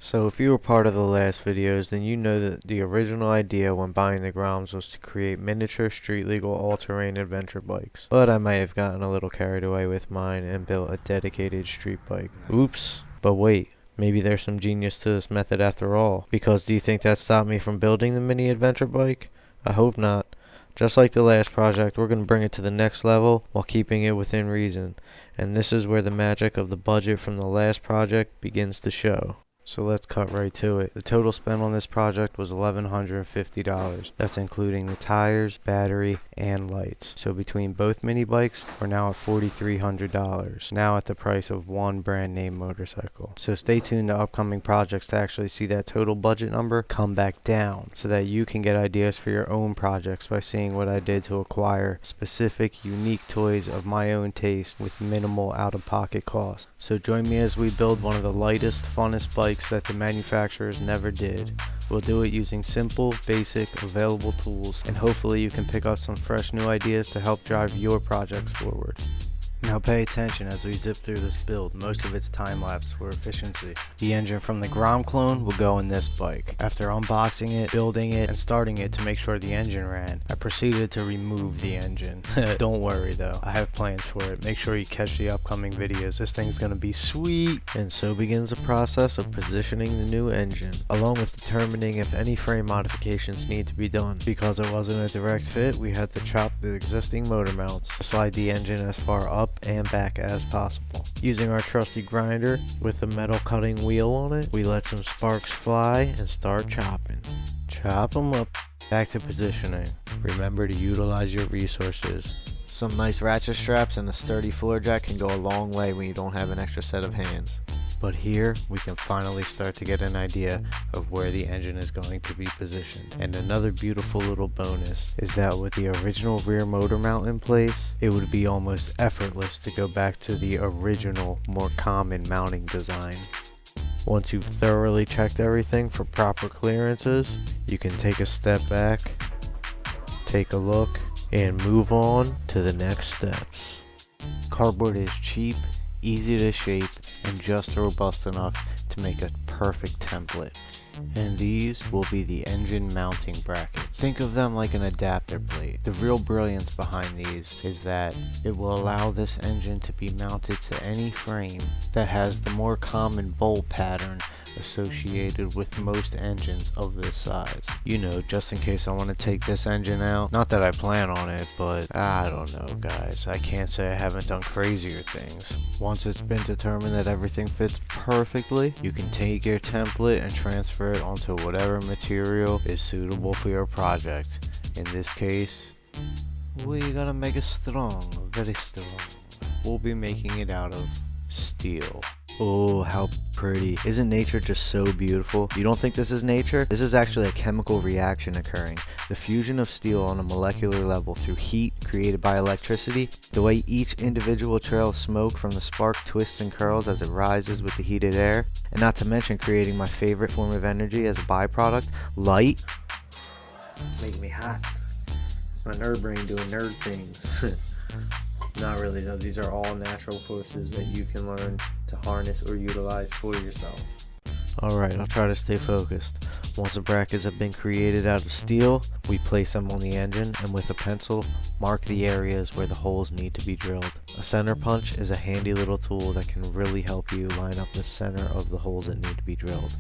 So if you were part of the last videos, then you know that the original idea when buying the Groms was to create miniature street legal all-terrain adventure bikes. But I might have gotten a little carried away with mine and built a dedicated street bike. Oops. But wait, maybe there's some genius to this method after all. Because do you think that stopped me from building the mini adventure bike? I hope not. Just like the last project, we're going to bring it to the next level while keeping it within reason. And this is where the magic of the budget from the last project begins to show. So let's cut right to it. The total spent on this project was $1,150. That's including the tires, battery, and lights. So between both mini bikes, we're now at $4,300. Now at the price of one brand name motorcycle. So stay tuned to upcoming projects to actually see that total budget number come back down so that you can get ideas for your own projects by seeing what I did to acquire specific, unique toys of my own taste with minimal out-of-pocket cost. So join me as we build one of the lightest, funnest bikes that the manufacturers never did. We'll do it using simple, basic, available tools, and hopefully you can pick up some fresh new ideas to help drive your projects forward. Now pay attention as we zip through this build. Most of it's time-lapse for efficiency. The engine from the Grom clone will go in this bike. After unboxing it, building it, and starting it to make sure the engine ran, I proceeded to remove the engine. Don't worry though, I have plans for it. Make sure you catch the upcoming videos. This thing's gonna be sweet! And so begins the process of positioning the new engine, along with determining if any frame modifications need to be done. Because it wasn't a direct fit, we had to chop the existing motor mounts to slide the engine as far up and back as possible. Using our trusty grinder with a metal cutting wheel on it, we let some sparks fly and start chopping. Chop them up. Back to positioning. Remember to utilize your resources. Some nice ratchet straps and a sturdy floor jack can go a long way when you don't have an extra set of hands. But here we can finally start to get an idea of where the engine is going to be positioned. And another beautiful little bonus is that with the original rear motor mount in place, it would be almost effortless to go back to the original, more common mounting design. Once you've thoroughly checked everything for proper clearances, you can take a step back, take a look, and move on to the next steps. Cardboard is cheap, easy to shape, and just robust enough to make a perfect template. And these will be the engine mounting brackets. Think of them like an adapter plate. The real brilliance behind these is that it will allow this engine to be mounted to any frame that has the more common bolt pattern associated with most engines of this size. You know, just in case I want to take this engine out. Not that I plan on it, but I don't know guys. I can't say I haven't done crazier things. Once it's been determined that everything fits perfectly, you can take your template and transfer it onto whatever material is suitable for your project. In this case, we gotta make it strong, very strong. We'll be making it out of steel. Oh, how pretty. Isn't nature just so beautiful? You don't think this is nature? This is actually a chemical reaction occurring. The fusion of steel on a molecular level through heat created by electricity. The way each individual trail of smoke from the spark twists and curls as it rises with the heated air. And not to mention creating my favorite form of energy as a byproduct, light. Making me hot. It's my nerd brain doing nerd things. Not really though, these are all natural forces that you can learn to harness or utilize for yourself. Alright, I'll try to stay focused. Once the brackets have been created out of steel, we place them on the engine and with a pencil, mark the areas where the holes need to be drilled. A center punch is a handy little tool that can really help you line up the center of the holes that need to be drilled.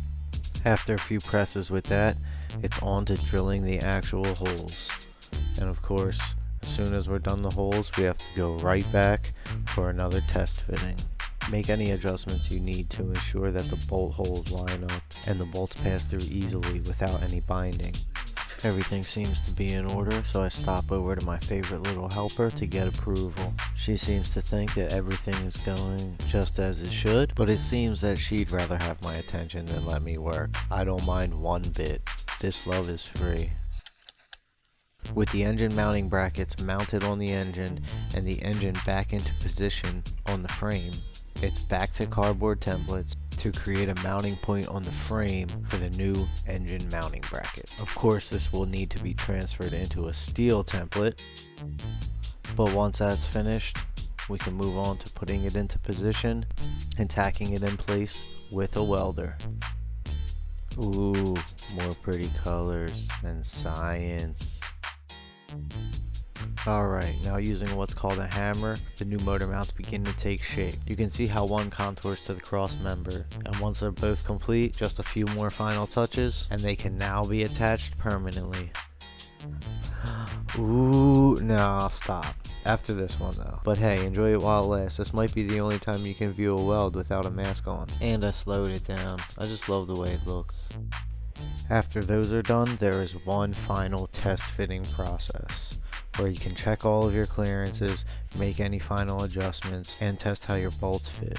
After a few presses with that, it's on to drilling the actual holes. And of course, as soon as we're done the holes, we have to go right back for another test fitting. Make any adjustments you need to ensure that the bolt holes line up and the bolts pass through easily without any binding. Everything seems to be in order, so I stop over to my favorite little helper to get approval. She seems to think that everything is going just as it should, but it seems that she'd rather have my attention than let me work. I don't mind one bit. This love is free. With the engine mounting brackets mounted on the engine and the engine back into position on the frame, it's back to cardboard templates to create a mounting point on the frame for the new engine mounting bracket. Of course, this will need to be transferred into a steel template, but once that's finished, we can move on to putting it into position and tacking it in place with a welder. Ooh, more pretty colors and science. Alright, now using what's called a hammer, the new motor mounts begin to take shape. You can see how one contours to the cross member, and once they're both complete, just a few more final touches, and they can now be attached permanently. Ooh, no, I'll stop after this one though. But hey, enjoy it while it lasts. This might be the only time you can view a weld without a mask on. And I slowed it down. I just love the way it looks. After those are done, there is one final test fitting process, where you can check all of your clearances, make any final adjustments, and test how your bolts fit.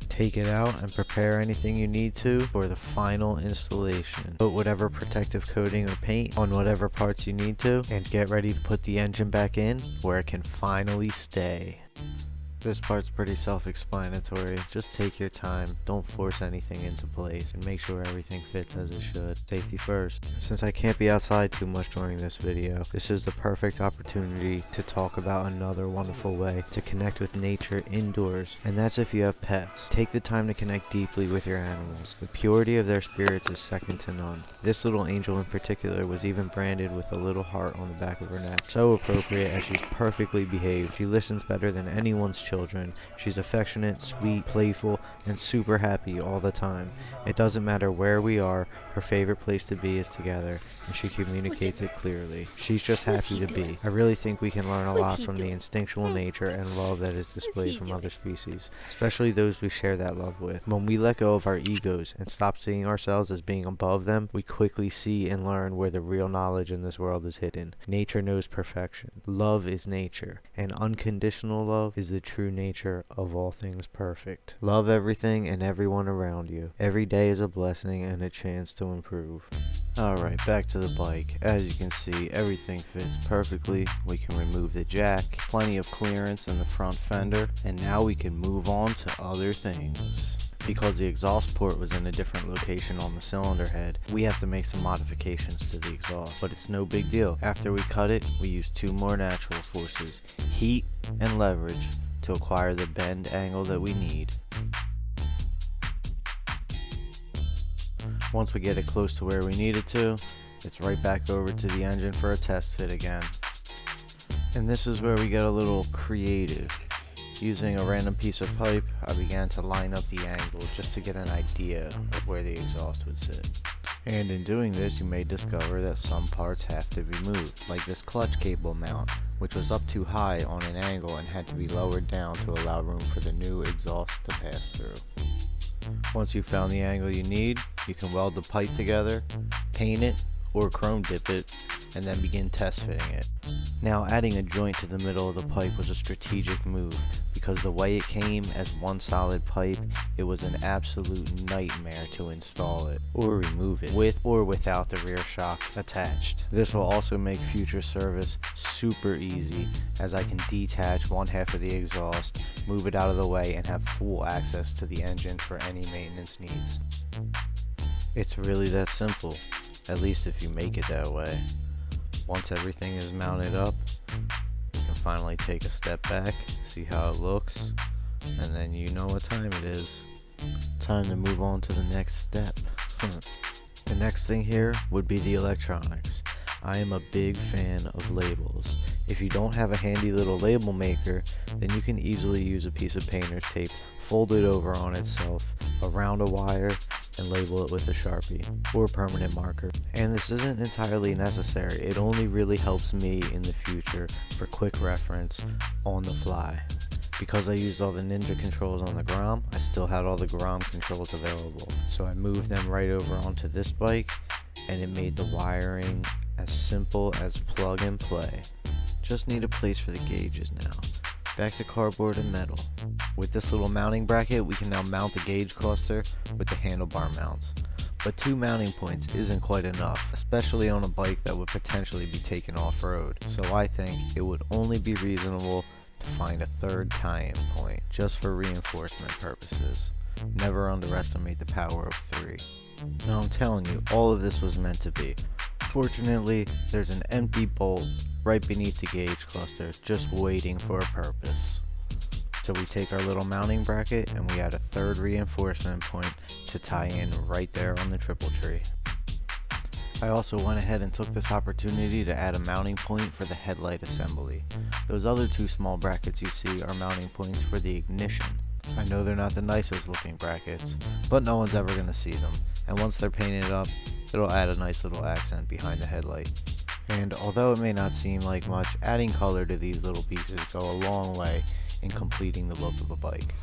Take it out and prepare anything you need to for the final installation. Put whatever protective coating or paint on whatever parts you need to, and get ready to put the engine back in where it can finally stay. This part's pretty self-explanatory. Just take your time, don't force anything into place, and make sure everything fits as it should. Safety first. Since I can't be outside too much during this video, this is the perfect opportunity to talk about another wonderful way to connect with nature indoors, and that's if you have pets. Take the time to connect deeply with your animals. The purity of their spirits is second to none. This little angel in particular was even branded with a little heart on the back of her neck. So appropriate, as she's perfectly behaved. She listens better than anyone's children. She's affectionate, sweet, playful, and super happy all the time. It doesn't matter where we are, her favorite place to be is together, and she communicates it clearly. She's just happy to be. I really think we can learn a lot from the instinctual nature and love that is displayed from other species, especially those we share that love with. When we let go of our egos and stop seeing ourselves as being above them, we quickly see and learn where the real knowledge in this world is hidden. Nature knows perfection. Love is nature, and unconditional love is the true nature of all things perfect. Love everything and everyone around you. Every day is a blessing and a chance to improve. Alright, back to the bike. As you can see, everything fits perfectly. We can remove the jack, plenty of clearance in the front fender, and now we can move on to other things. Because the exhaust port was in a different location on the cylinder head, we have to make some modifications to the exhaust, but it's no big deal. After we cut it, we use two more natural forces, heat and leverage, to acquire the bend angle that we need. Once we get it close to where we need it to, it's right back over to the engine for a test fit again. And this is where we get a little creative. Using a random piece of pipe, I began to line up the angle just to get an idea of where the exhaust would sit. And in doing this, you may discover that some parts have to be moved, like this clutch cable mount, which was up too high on an angle and had to be lowered down to allow room for the new exhaust to pass through. Once you've found the angle you need, you can weld the pipe together, paint it, or chrome dip it, and then begin test fitting it. Now, adding a joint to the middle of the pipe was a strategic move, because the way it came as one solid pipe, it was an absolute nightmare to install it, or remove it, with or without the rear shock attached. This will also make future service super easy, as I can detach one half of the exhaust, move it out of the way, and have full access to the engine for any maintenance needs. It's really that simple, at least if you make it that way. Once everything is mounted up, you can finally take a step back, see how it looks, and then you know what time it is. Time to move on to the next step. The next thing here would be the electronics. I am a big fan of labels. If you don't have a handy little label maker, then you can easily use a piece of painter's tape, fold it over on itself, around a wire, and label it with a Sharpie or permanent marker. And this isn't entirely necessary, it only really helps me in the future for quick reference on the fly. Because I used all the Ninja controls on the Grom, I still had all the Grom controls available. So I moved them right over onto this bike, and it made the wiring as simple as plug and play. Just need a place for the gauges now. Back to cardboard and metal. With this little mounting bracket, we can now mount the gauge cluster with the handlebar mounts. But 2 mounting points isn't quite enough, especially on a bike that would potentially be taken off-road. So I think it would only be reasonable to find a 3rd tie-in point, just for reinforcement purposes. Never underestimate the power of 3. Now I'm telling you, all of this was meant to be. Fortunately, there's an empty bolt right beneath the gauge cluster, just waiting for a purpose. So we take our little mounting bracket and we add a third reinforcement point to tie in right there on the triple tree. I also went ahead and took this opportunity to add a mounting point for the headlight assembly. Those other two small brackets you see are mounting points for the ignition. I know they're not the nicest looking brackets, but no one's ever going to see them, and once they're painted up, it'll add a nice little accent behind the headlight. And although it may not seem like much, adding color to these little pieces go a long way in completing the look of a bike.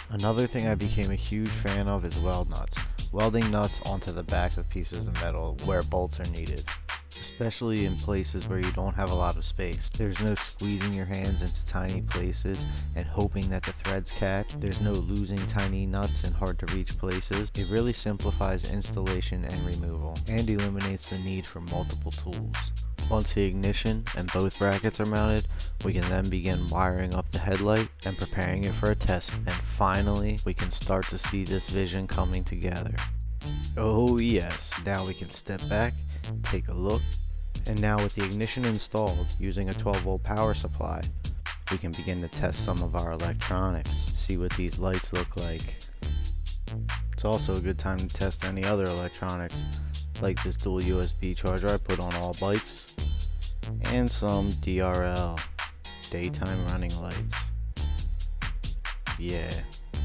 Another thing I became a huge fan of is weld nuts. Welding nuts onto the back of pieces of metal where bolts are needed, especially in places where you don't have a lot of space. There's no squeezing your hands into tiny places and hoping that the threads catch. There's no losing tiny nuts in hard to reach places. It really simplifies installation and removal and eliminates the need for multiple tools. Once the ignition and both brackets are mounted, we can then begin wiring up the headlight and preparing it for a test. And finally, we can start to see this vision coming together. Oh yes, now we can step back, take a look, and now with the ignition installed using a 12-volt power supply, we can begin to test some of our electronics, see what these lights look like. It's also a good time to test any other electronics, like this dual USB charger I put on all bikes, and some DRL, daytime running lights. Yeah,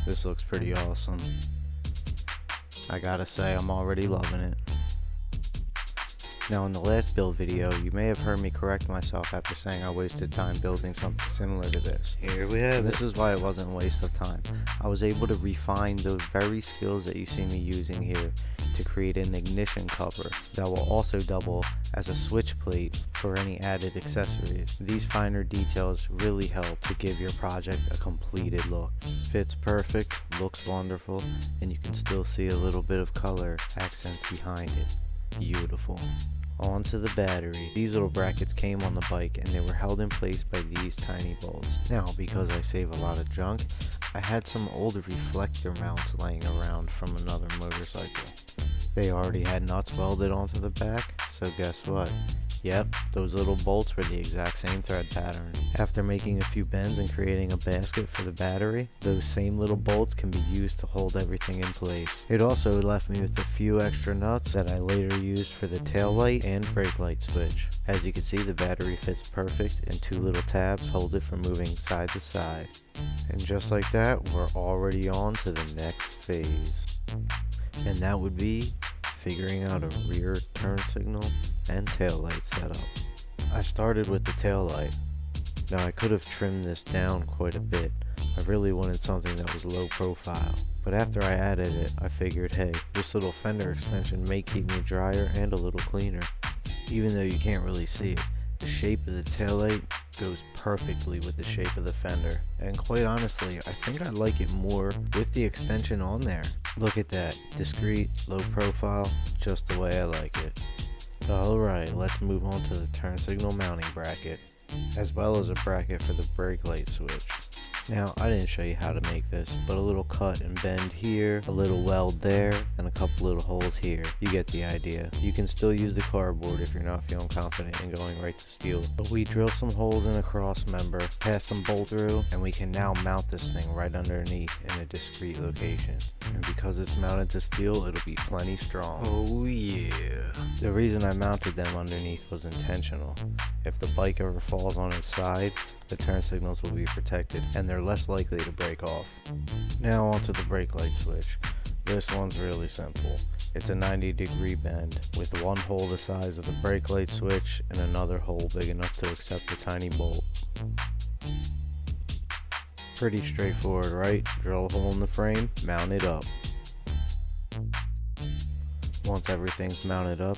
this looks pretty awesome. I gotta say, I'm already loving it. Now in the last build video, you may have heard me correct myself after saying I wasted time building something similar to this. Here we have it. This is why it wasn't a waste of time. I was able to refine those very skills that you see me using here to create an ignition cover that will also double as a switch plate for any added accessories. These finer details really help to give your project a completed look. Fits perfect, looks wonderful, and you can still see a little bit of color accents behind it. Beautiful. Onto the battery. These little brackets came on the bike and they were held in place by these tiny bolts. Now, because I save a lot of junk, I had some old reflector mounts laying around from another motorcycle. They already had nuts welded onto the back, so guess what? Yep, those little bolts were the exact same thread pattern. After making a few bends and creating a basket for the battery, those same little bolts can be used to hold everything in place. It also left me with a few extra nuts that I later used for the tail light and brake light switch. As you can see, the battery fits perfect and two little tabs hold it from moving side to side. And just like that, we're already on to the next phase. And that would be figuring out a rear turn signal and tail light setup. I started with the tail light. Now I could have trimmed this down quite a bit. I really wanted something that was low profile. But after I added it, I figured, hey, this little fender extension may keep me drier and a little cleaner. Even though you can't really see it, the shape of the taillight goes perfectly with the shape of the fender. And quite honestly, I think I like it more with the extension on there. Look at that, discreet, low profile, just the way I like it. Alright, let's move on to the turn signal mounting bracket, as well as a bracket for the brake light switch. Now, I didn't show you how to make this, but a little cut and bend here, a little weld there, and a couple little holes here. You get the idea. You can still use the cardboard if you're not feeling confident in going right to steel. But we drill some holes in a cross member, pass some bolt through, and we can now mount this thing right underneath in a discrete location. And because it's mounted to steel, it'll be plenty strong. Oh yeah. The reason I mounted them underneath was intentional. If the bike ever falls on its side, the turn signals will be protected, and they're less likely to break off. Now onto the brake light switch. This one's really simple. It's a 90-degree bend with one hole the size of the brake light switch and another hole big enough to accept a tiny bolt. Pretty straightforward, right? Drill a hole in the frame, mount it up. Once everything's mounted up,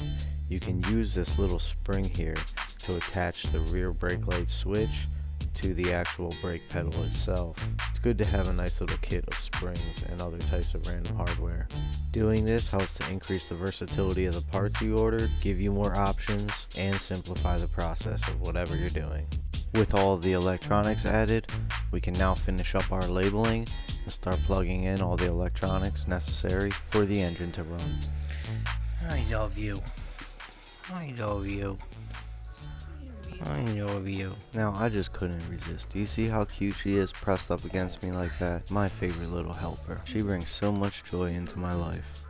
you can use this little spring here to attach the rear brake light switch to the actual brake pedal itself. It's good to have a nice little kit of springs and other types of random hardware. Doing this helps to increase the versatility of the parts you ordered, give you more options, and simplify the process of whatever you're doing. With all of the electronics added, we can now finish up our labeling and start plugging in all the electronics necessary for the engine to run. I love you. I love you. I love you. Now, I just couldn't resist. Do you see how cute she is pressed up against me like that? My favorite little helper. She brings so much joy into my life.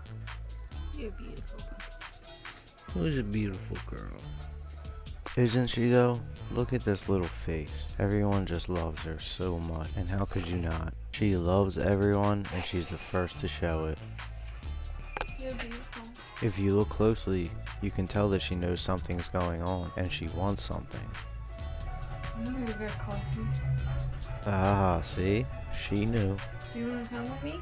You're beautiful. Who's a beautiful girl? Isn't she though? Look at this little face. Everyone just loves her so much. And how could you not? She loves everyone and she's the first to show it. You're beautiful. If you look closely, you can tell that she knows something's going on and she wants something. I'm gonna go get coffee. Ah, see? She knew. Do you wanna come with me?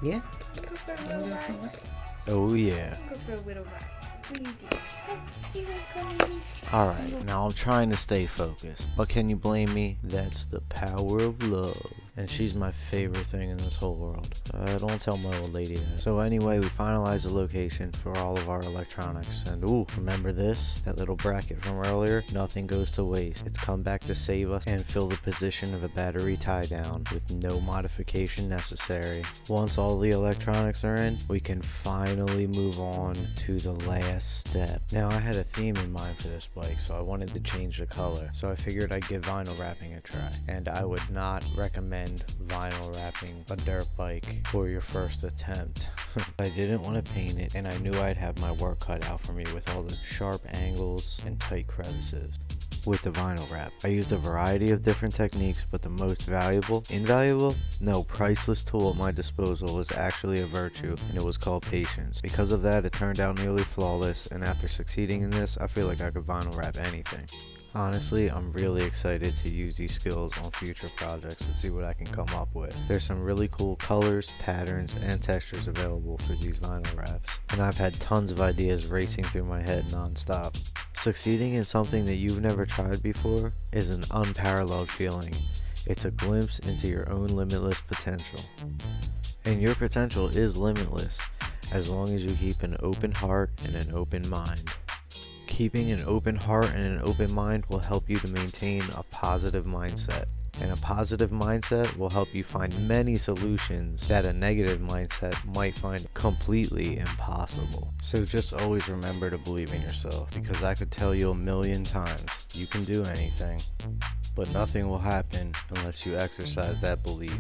Yeah. Go for a little ride. Oh yeah. Go for a little ride. What do you do? You wanna come with me? Alright, now I'm trying to stay focused. But can you blame me? That's the power of love. And she's my favorite thing in this whole world. Don't tell my old lady that. So anyway, we finalized the location for all of our electronics. And ooh, remember this? That little bracket from earlier? Nothing goes to waste. It's come back to save us and fill the position of a battery tie down with no modification necessary. Once all the electronics are in, we can finally move on to the last step. Now I had a theme in mind for this bike, so I wanted to change the color. So I figured I'd give vinyl wrapping a try. And I would not recommend vinyl wrapping a dirt bike for your first attempt. I didn't want to paint it, and I knew I'd have my work cut out for me with all the sharp angles and tight crevices. With the vinyl wrap, I used a variety of different techniques, but the most invaluable? No, priceless tool at my disposal was actually a virtue, and it was called patience. Because of that, it turned out nearly flawless, and after succeeding in this, I feel like I could vinyl wrap anything. Honestly, I'm really excited to use these skills on future projects and see what I can come up with. There's some really cool colors, patterns, and textures available for these vinyl wraps, and I've had tons of ideas racing through my head non-stop. Succeeding in something that you've never tried before is an unparalleled feeling. It's a glimpse into your own limitless potential. And your potential is limitless as long as you keep an open heart and an open mind. Keeping an open heart and an open mind will help you to maintain a positive mindset. And a positive mindset will help you find many solutions that a negative mindset might find completely impossible. So just always remember to believe in yourself, because I could tell you a million times, you can do anything, but nothing will happen unless you exercise that belief.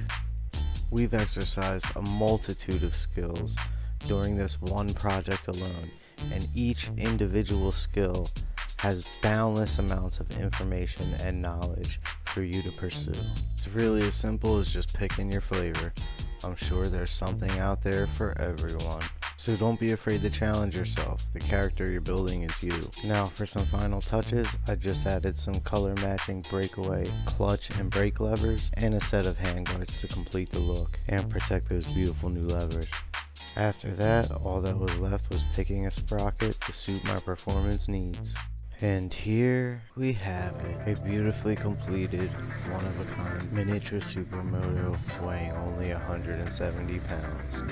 We've exercised a multitude of skills during this one project alone, and each individual skill has boundless amounts of information and knowledge for you to pursue. It's really as simple as just picking your flavor. I'm sure there's something out there for everyone. So don't be afraid to challenge yourself. The character you're building is you. Now for some final touches, I just added some color matching breakaway clutch and brake levers and a set of handguards to complete the look and protect those beautiful new levers. After that, all that was left was picking a sprocket to suit my performance needs. And here we have it, a beautifully completed, one-of-a-kind miniature Supermoto weighing only 170 pounds.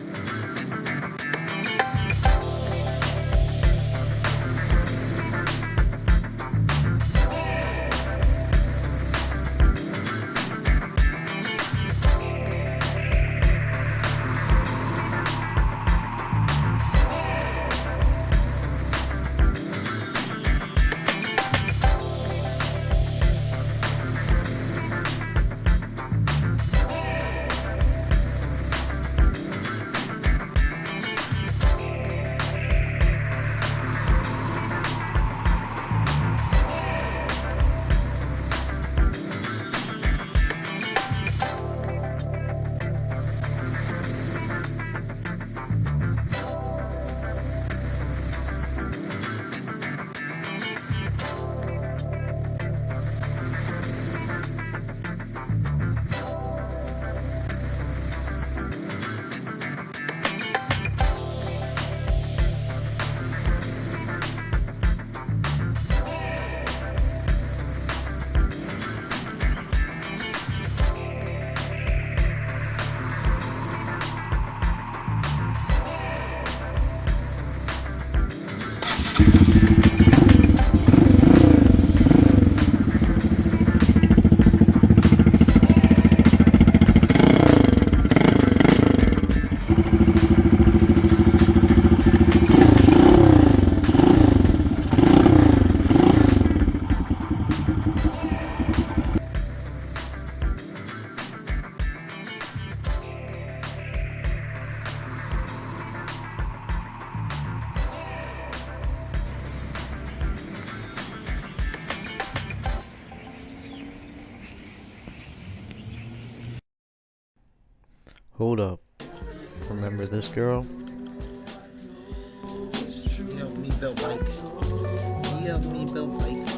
Hold up. Remember this girl? You help me build bikes. You help me build bikes.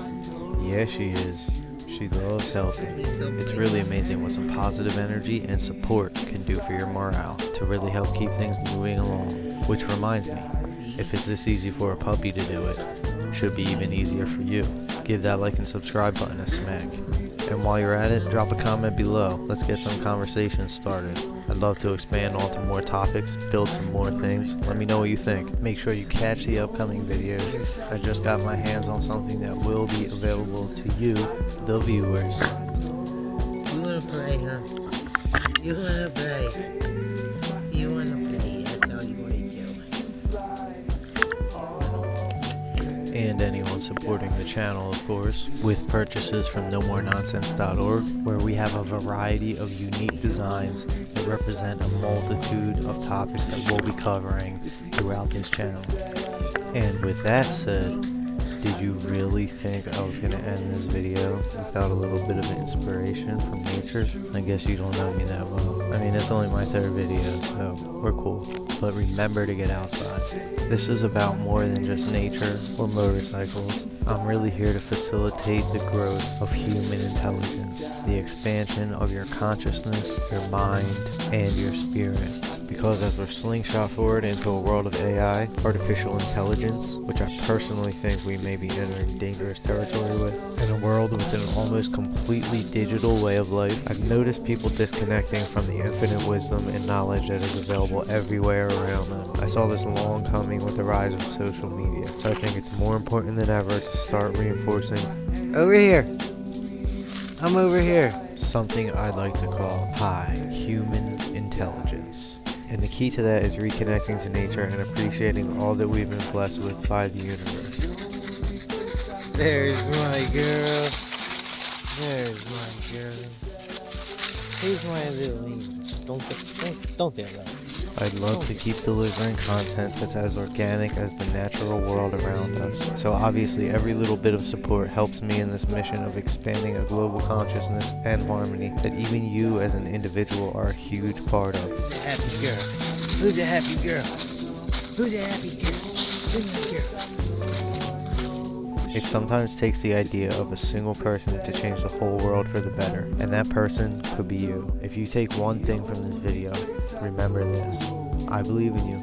Yeah, she is. She loves helping. It's really amazing what some positive energy and support can do for your morale to really help keep things moving along. Which reminds me, if it's this easy for a puppy to do it, should be even easier for you. Give that like and subscribe button a smack. And while you're at it, drop a comment below. Let's get some conversations started. I'd love to expand onto more topics, build some more things. Let me know what you think. Make sure you catch the upcoming videos. I just got my hands on something that will be available to you, the viewers. You wanna play, huh? You wanna play. You wanna play. That's all you wanna do. And anyone supporting the channel, of course, with purchases from nomorenonsense.org, where we have a variety of unique designs that represent a multitude of topics that we'll be covering throughout this channel. And with that said, did you really think I was going to end this video without a little bit of inspiration from nature? I guess you don't know me that well. I mean, it's only my third video, so we're cool. But remember to get outside. This is about more than just nature or motorcycles. I'm really here to facilitate the growth of human intelligence, the expansion of your consciousness, your mind, and your spirit. Because as we're slingshot forward into a world of AI, artificial intelligence, which I personally think we may be entering dangerous territory with, in a world with an almost completely digital way of life, I've noticed people disconnecting from the infinite wisdom and knowledge that is available everywhere around them. I saw this long coming with the rise of social media, so I think it's more important than ever to start reinforcing, over here, I'm over here, something I'd like to call high human intelligence. And the key to that is reconnecting to nature and appreciating all that we've been blessed with by the universe. There's my girl. There's my girl. Who's my little angel? Don't get loud. I'd love to keep delivering content that's as organic as the natural world around us. So obviously every little bit of support helps me in this mission of expanding a global consciousness and harmony that even you as an individual are a huge part of. Who's the happy girl? Who's the happy girl? Who's the happy girl? Who's the girl? It sometimes takes the idea of a single person to change the whole world for the better, and that person could be you. If you take one thing from this video, remember this: I believe in you.